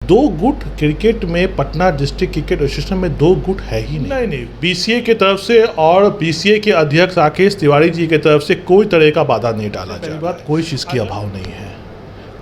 दो गुट क्रिकेट में पटना डिस्ट्रिक्ट क्रिकेट एसोसिएशन में दो गुट है ही नहीं। बीसीए की तरफ से और बीसीए के अध्यक्ष राकेश तिवारी जी की तरफ से कोई तरह का बाधा नहीं डाला जा रहा है। कोई चीज़ की अभाव नहीं है,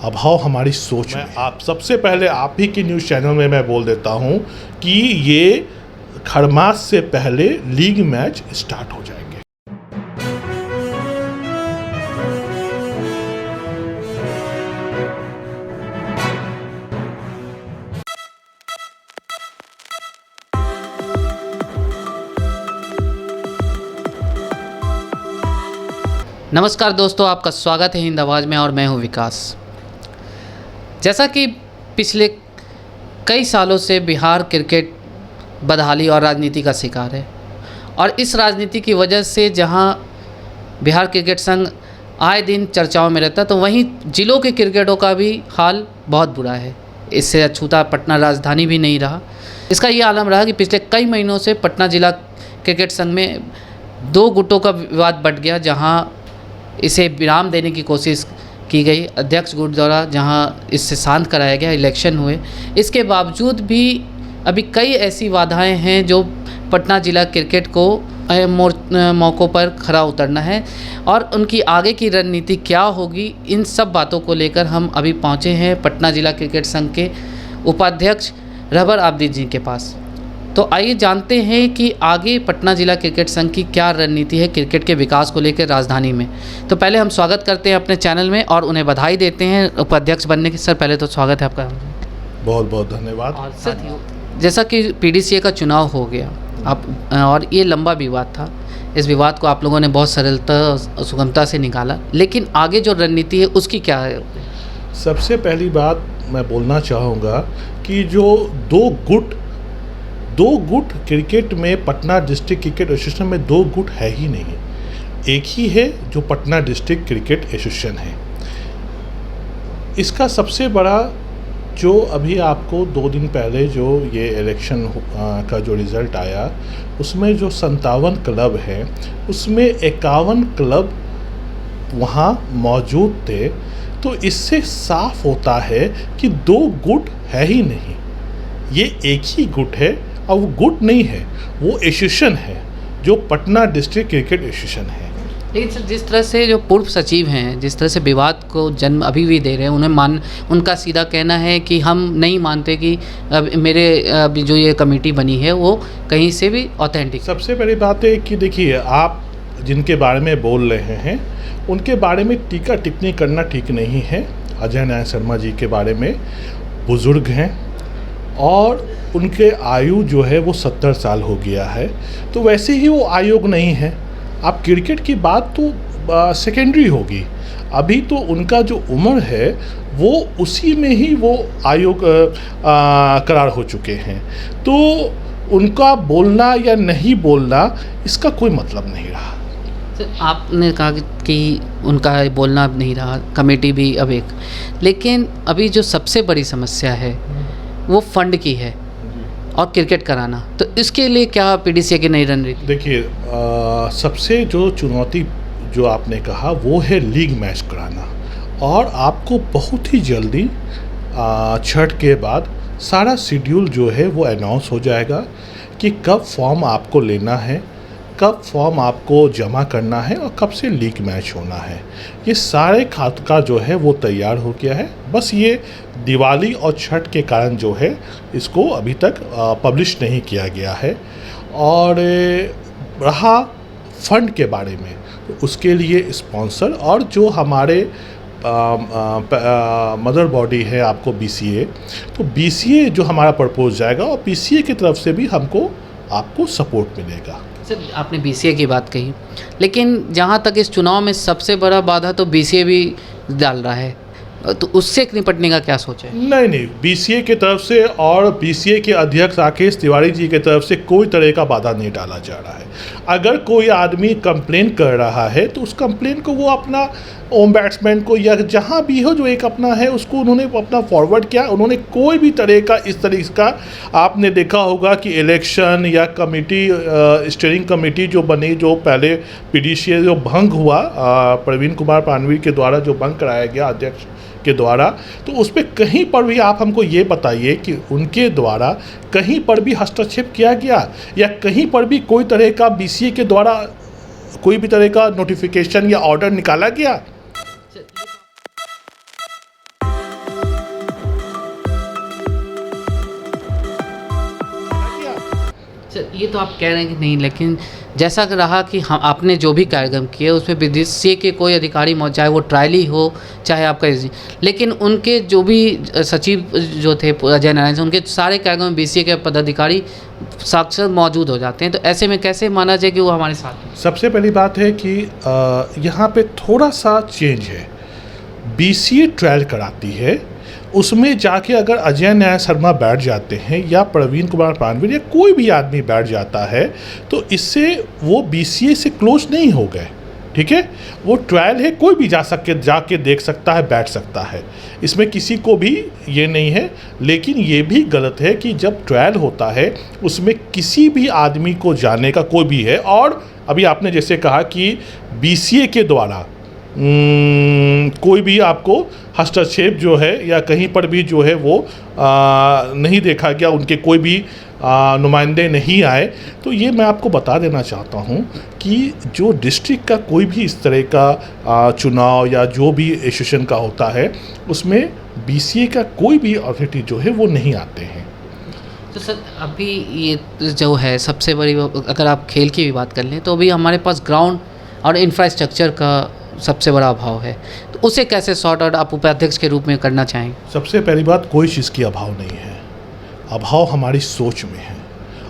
अभाव हमारी सोच में। आप सबसे पहले आप ही की न्यूज़ चैनल में मैं बोल देता हूँ कि ये खरमास से पहले लीग मैच स्टार्ट हो जाएंगे। नमस्कार दोस्तों, आपका स्वागत है हिंद आवाज़ में और मैं हूं विकास। जैसा कि पिछले कई सालों से बिहार क्रिकेट बदहाली और राजनीति का शिकार है और इस राजनीति की वजह से जहां बिहार क्रिकेट संघ आए दिन चर्चाओं में रहता है, तो वहीं जिलों के क्रिकेटों का भी हाल बहुत बुरा है। इससे अछूता पटना राजधानी भी नहीं रहा। इसका ये आलम रहा कि पिछले कई महीनों से पटना जिला क्रिकेट संघ में दो गुटों का विवाद बढ़ गया, जहां इसे विराम देने की कोशिश की गई अध्यक्ष गुट द्वारा, जहां इससे शांत कराया गया, इलेक्शन हुए। इसके बावजूद भी अभी कई ऐसी बाधाएं हैं जो पटना जिला क्रिकेट को मौक़ों पर खरा उतरना है और उनकी आगे की रणनीति क्या होगी, इन सब बातों को लेकर हम अभी पहुंचे हैं पटना जिला क्रिकेट संघ के उपाध्यक्ष रहबर आब्दी जी के पास। तो आइए जानते हैं कि आगे पटना जिला क्रिकेट संघ की क्या रणनीति है क्रिकेट के विकास को लेकर राजधानी में। तो पहले हम स्वागत करते हैं अपने चैनल में और उन्हें बधाई देते हैं उपाध्यक्ष बनने के। सर, पहले तो स्वागत है आपका। बहुत बहुत धन्यवाद। और सर, जैसा कि पीडीसीए का चुनाव हो गया आप और ये लंबा विवाद था, इस विवाद को आप लोगों ने बहुत सरलता सुगमता से निकाला, लेकिन आगे जो रणनीति है उसकी क्या है? सबसे पहली बात मैं बोलना चाहूँगा कि जो दो गुट क्रिकेट में पटना डिस्ट्रिक्ट क्रिकेट एसोसिएशन में दो गुट है ही नहीं। एक ही है जो पटना डिस्ट्रिक्ट क्रिकेट एसोसिएशन है। इसका सबसे बड़ा जो अभी आपको 2 दिन पहले जो ये इलेक्शन का जो रिज़ल्ट आया, उसमें जो 57 क्लब हैं उसमें 51 क्लब वहाँ मौजूद थे। तो इससे साफ होता है कि दो गुट है ही नहीं, ये एक ही गुट है और वो गुट नहीं है, वो एसोसिएशन है जो पटना डिस्ट्रिक्ट क्रिकेट एसोसिएशन है। लेकिन सर, जिस तरह से जो पूर्व सचिव हैं, जिस तरह से विवाद को जन्म अभी भी दे रहे हैं, उनका सीधा कहना है कि हम नहीं मानते कि मेरे जो ये कमेटी बनी है वो कहीं से भी ऑथेंटिक। सबसे बड़ी बात है कि देखिए, आप जिनके बारे में बोल रहे हैं उनके बारे में टीका टिप्पणी करना ठीक नहीं है। अजय नारायण शर्मा जी के बारे में बुज़ुर्ग हैं और उनके आयु जो है वो 70 साल हो गया है, तो वैसे ही वो आयोग नहीं है। आप क्रिकेट की बात तो सेकेंडरी होगी, अभी तो उनका जो उम्र है वो उसी में ही वो आयोग करार हो चुके हैं। तो उनका बोलना या नहीं बोलना इसका कोई मतलब नहीं रहा। आपने कहा कि उनका बोलना अब नहीं रहा, कमेटी भी अब एक, लेकिन अभी जो सबसे बड़ी समस्या है वो फंड की है और क्रिकेट कराना, तो इसके लिए क्या पीडीसीए की नई रणनीति? देखिए, सबसे जो चुनौती जो आपने कहा वो है लीग मैच कराना, और आपको बहुत ही जल्दी छठ के बाद सारा शेड्यूल जो है वो अनाउंस हो जाएगा कि कब फॉर्म आपको लेना है, कब फॉर्म आपको जमा करना है और कब से लीग मैच होना है। ये सारे खाका जो है वो तैयार हो गया है। बस ये दिवाली और छठ के कारण जो है इसको अभी तक पब्लिश नहीं किया गया है। और रहा फंड के बारे में, तो उसके लिए स्पॉन्सर और जो हमारे मदर बॉडी है आपको बीसीए, तो बीसीए जो हमारा प्रपोज जाएगा और बीसीए की तरफ से भी आपको सपोर्ट मिलेगा। सर, आपने बीसीए की बात कही, लेकिन जहाँ तक इस चुनाव में सबसे बड़ा बाधा तो बीसीए भी डाल रहा है, तो उससे निपटने का क्या सोचा है? नहीं, बीसीए की तरफ से और बीसीए के अध्यक्ष राकेश तिवारी जी की तरफ से कोई तरह का बाधा नहीं डाला जा रहा है। अगर कोई आदमी कंप्लेन कर रहा है तो उस कंप्लेन को वो अपना ओम बैट्समैन को या जहाँ भी हो जो एक अपना है उसको उन्होंने अपना फॉरवर्ड किया। उन्होंने कोई भी तरह का इस तरीके का, आपने देखा होगा कि इलेक्शन या कमेटी स्टीयरिंग कमेटी जो बनी, जो पहले पीडीसीए जो भंग हुआ प्रवीण कुमार पानवीर के द्वारा जो भंग कराया गया अध्यक्ष के द्वारा, तो उस पर कहीं पर भी आप हमको ये बताइए कि उनके द्वारा कहीं पर भी हस्तक्षेप किया गया या कहीं पर भी कोई तरह का बीसीए के द्वारा कोई भी तरह का नोटिफिकेशन या ऑर्डर निकाला गया। ये तो आप कह रहे हैं कि नहीं, लेकिन जैसा कि रहा कि हम आपने जो भी कार्यक्रम किए उसमें बीसीए के कोई अधिकारी चाहे वो ट्रायली हो चाहे आपका लेकिन उनके जो भी सचिव जो थे अजय नारायण से, उनके सारे कार्यक्रम में बीसीए के पदाधिकारी साक्षात मौजूद हो जाते हैं। तो ऐसे में कैसे माना जाए कि वो हमारे साथ हैं? सबसे पहली बात है कि यहाँ पे थोड़ा सा चेंज है। बीसीए ट्रायल कराती है, उसमें जाके अगर अजय नारायण शर्मा बैठ जाते हैं या प्रवीण कुमार प्राणवीर या कोई भी आदमी बैठ जाता है तो इससे वो बीसीए से क्लोज नहीं हो गए। ठीक है, वो ट्रायल है, कोई भी जाके देख सकता है, बैठ सकता है, इसमें किसी को भी ये नहीं है। लेकिन ये भी गलत है कि जब ट्रायल होता है उसमें किसी भी आदमी को जाने का कोई भी है। और अभी आपने जैसे कहा कि बीसीए के द्वारा कोई भी आपको हस्तक्षेप जो है या कहीं पर भी जो है वो नहीं देखा गया, उनके कोई भी नुमाइंदे नहीं आए। तो ये मैं आपको बता देना चाहता हूँ कि जो डिस्ट्रिक्ट का कोई भी इस तरह का चुनाव या जो भी एसोसिएशन का होता है उसमें बीसीए का कोई भी अथॉरिटी जो है वो नहीं आते हैं। तो सर अभी ये जो है सबसे बड़ी, अगर आप खेल की भी बात कर लें तो अभी हमारे पास ग्राउंड और इंफ्रास्ट्रक्चर का सबसे बड़ा अभाव है, तो उसे कैसे सॉर्ट आउट आप उपाध्यक्ष के रूप में करना चाहेंगे? सबसे पहली बात, कोई चीज़ की अभाव नहीं है, अभाव हमारी सोच में है।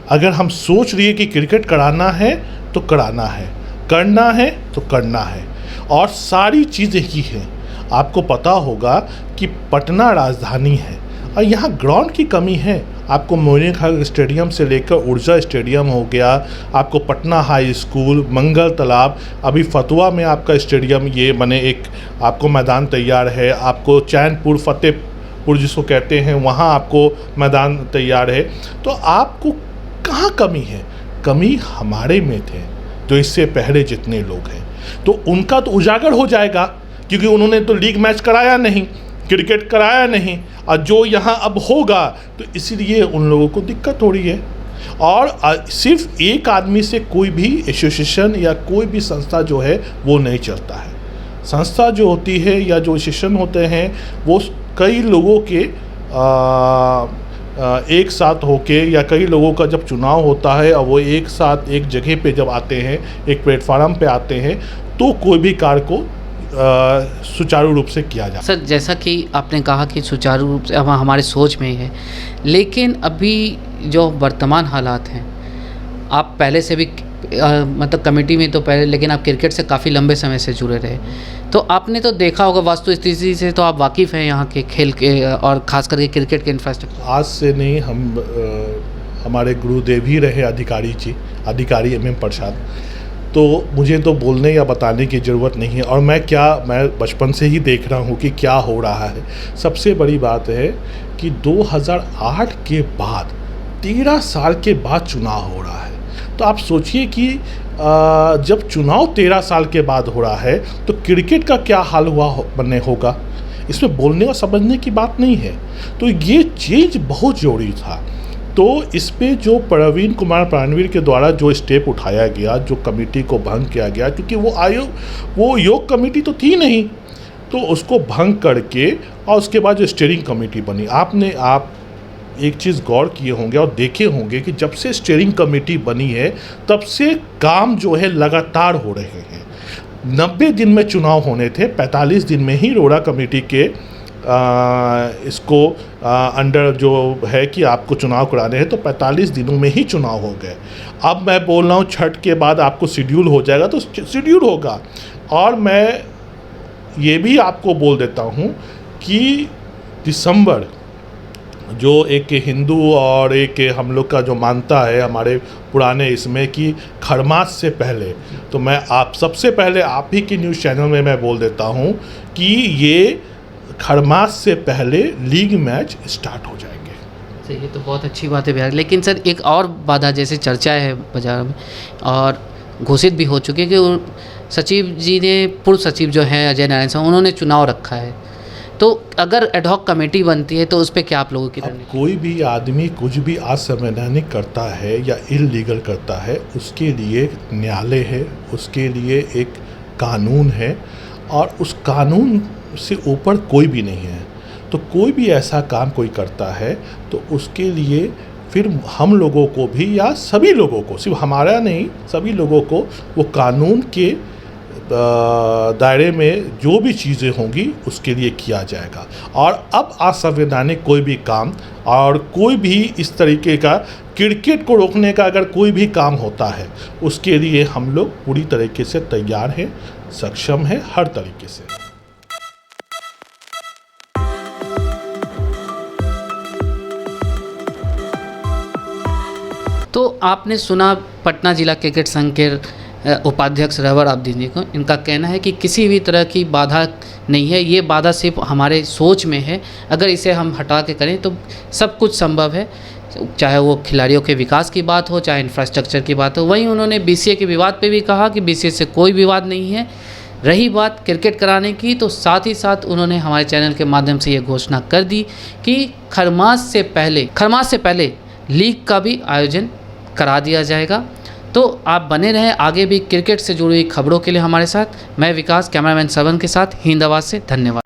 अगर हम सोच रही है कि क्रिकेट कराना है तो कराना है, करना है तो करना है, और सारी चीज़ें ही हैं। आपको पता होगा कि पटना राजधानी है और यहाँ ग्राउंड की कमी है। आपको मोइनुल हक स्टेडियम से लेकर ऊर्जा स्टेडियम हो गया, आपको पटना हाई स्कूल, मंगल तालाब, अभी फतुहा में आपका स्टेडियम ये बने, एक आपको मैदान तैयार है, आपको चैनपुर फतेहपुर जिसको कहते हैं वहाँ आपको मैदान तैयार है। तो आपको कहाँ कमी है? कमी हमारे में थे जो इससे पहले जितने लोग हैं, तो उनका तो उजागर हो जाएगा क्योंकि उन्होंने तो लीग मैच कराया नहीं, क्रिकेट कराया नहीं, और जो यहाँ अब होगा तो इसलिए उन लोगों को दिक्कत हो रही है। और सिर्फ एक आदमी से कोई भी एसोसिएशन या कोई भी संस्था जो है वो नहीं चलता है। संस्था जो होती है या जो एसोसिएशन होते हैं वो कई लोगों के एक साथ होके, या कई लोगों का जब चुनाव होता है और वो एक साथ एक जगह पे जब आते हैं, एक प्लेटफार्म पे आते हैं, तो कोई भी कार्य को सुचारू रूप से किया जाए। सर जैसा कि आपने कहा कि सुचारू रूप से हमारे सोच में ही है, लेकिन अभी जो वर्तमान हालात हैं, आप पहले से भी मतलब कमेटी में तो पहले, लेकिन आप क्रिकेट से काफ़ी लंबे समय से जुड़े रहे, तो आपने तो देखा होगा वास्तु स्थिति से, तो आप वाकिफ़ हैं यहाँ के खेल के और ख़ास करके क्रिकेट के इंफ्रास्ट्रक्चर। आज से नहीं, हम हमारे गुरुदेव ही रहे अधिकारी एम प्रसाद, तो मुझे तो बोलने या बताने की ज़रूरत नहीं है। और मैं बचपन से ही देख रहा हूँ कि क्या हो रहा है। सबसे बड़ी बात है कि 2008 के बाद 13 साल के बाद चुनाव हो रहा है। तो आप सोचिए कि जब चुनाव 13 साल के बाद हो रहा है तो क्रिकेट का क्या हाल होगा। इसमें बोलने और समझने की बात नहीं है। तो ये चेंज बहुत ज़रूरी था। तो इस पे जो प्रवीण कुमार प्राणवीर के द्वारा जो स्टेप उठाया गया, जो कमेटी को भंग किया गया, क्योंकि वो योग कमेटी तो थी नहीं, तो उसको भंग करके और उसके बाद जो स्टीयरिंग कमेटी बनी, आप एक चीज़ गौर किए होंगे और देखे होंगे कि जब से स्टीयरिंग कमेटी बनी है तब से काम जो है लगातार हो रहे हैं। 90 दिन में चुनाव होने थे, 45 दिन में ही रोड़ा कमेटी के इसको अंडर जो है कि आपको चुनाव कराने हैं, तो 45 दिनों में ही चुनाव हो गए। अब मैं बोल रहा हूँ छठ के बाद आपको शेड्यूल हो जाएगा, तो शेड्यूल होगा। और मैं ये भी आपको बोल देता हूँ कि दिसंबर जो एक हिंदू और एक हम लोग का जो मानता है हमारे पुराने इसमें कि खरमास से पहले, तो मैं आप सबसे पहले आप ही के न्यूज़ चैनल में मैं बोल देता हूँ कि ये खरमास से पहले लीग मैच स्टार्ट हो जाएंगे। सर ये तो बहुत अच्छी बात है बिहार। लेकिन सर एक और बाधा जैसे चर्चा है बाजार में और घोषित भी हो चुकी है कि सचिव जी ने, पूर्व सचिव जो है अजय नारायण साहब, उन्होंने चुनाव रखा है, तो अगर एडहॉक कमेटी बनती है तो उस पर क्या आप लोगों की अब रणनीति? कोई भी आदमी कुछ भी असंवैधानिक करता है या इल्लीगल करता है, उसके लिए न्यायालय है, उसके लिए एक कानून है और उस कानून से ऊपर कोई भी नहीं है। तो कोई भी ऐसा काम कोई करता है तो उसके लिए फिर हम लोगों को भी या सभी लोगों को, सिर्फ हमारा नहीं, सभी लोगों को वो कानून के दायरे में जो भी चीज़ें होंगी उसके लिए किया जाएगा। और अब असंवैधानिक कोई भी काम और कोई भी इस तरीके का क्रिकेट को रोकने का अगर कोई भी काम होता है, उसके लिए हम लोग पूरी तरीके से तैयार हैं, सक्षम हैं हर तरीके से। तो आपने सुना पटना जिला क्रिकेट संघ के उपाध्यक्ष रहबर अब्दीन जी को। इनका कहना है कि किसी भी तरह की बाधा नहीं है, ये बाधा सिर्फ हमारे सोच में है। अगर इसे हम हटा के करें तो सब कुछ संभव है, चाहे वो खिलाड़ियों के विकास की बात हो, चाहे इंफ्रास्ट्रक्चर की बात हो। वहीं उन्होंने बीसीए के विवाद पे भी कहा कि बीसीए से कोई विवाद नहीं है। रही बात क्रिकेट कराने की, तो साथ ही साथ उन्होंने हमारे चैनल के माध्यम से ये घोषणा कर दी कि खरमास से पहले लीग का भी आयोजन करा दिया जाएगा। तो आप बने रहें आगे भी क्रिकेट से जुड़ी हुई खबरों के लिए हमारे साथ। मैं विकास, कैमरामैन श्रवण के साथ हिंद आवाज़ से। धन्यवाद।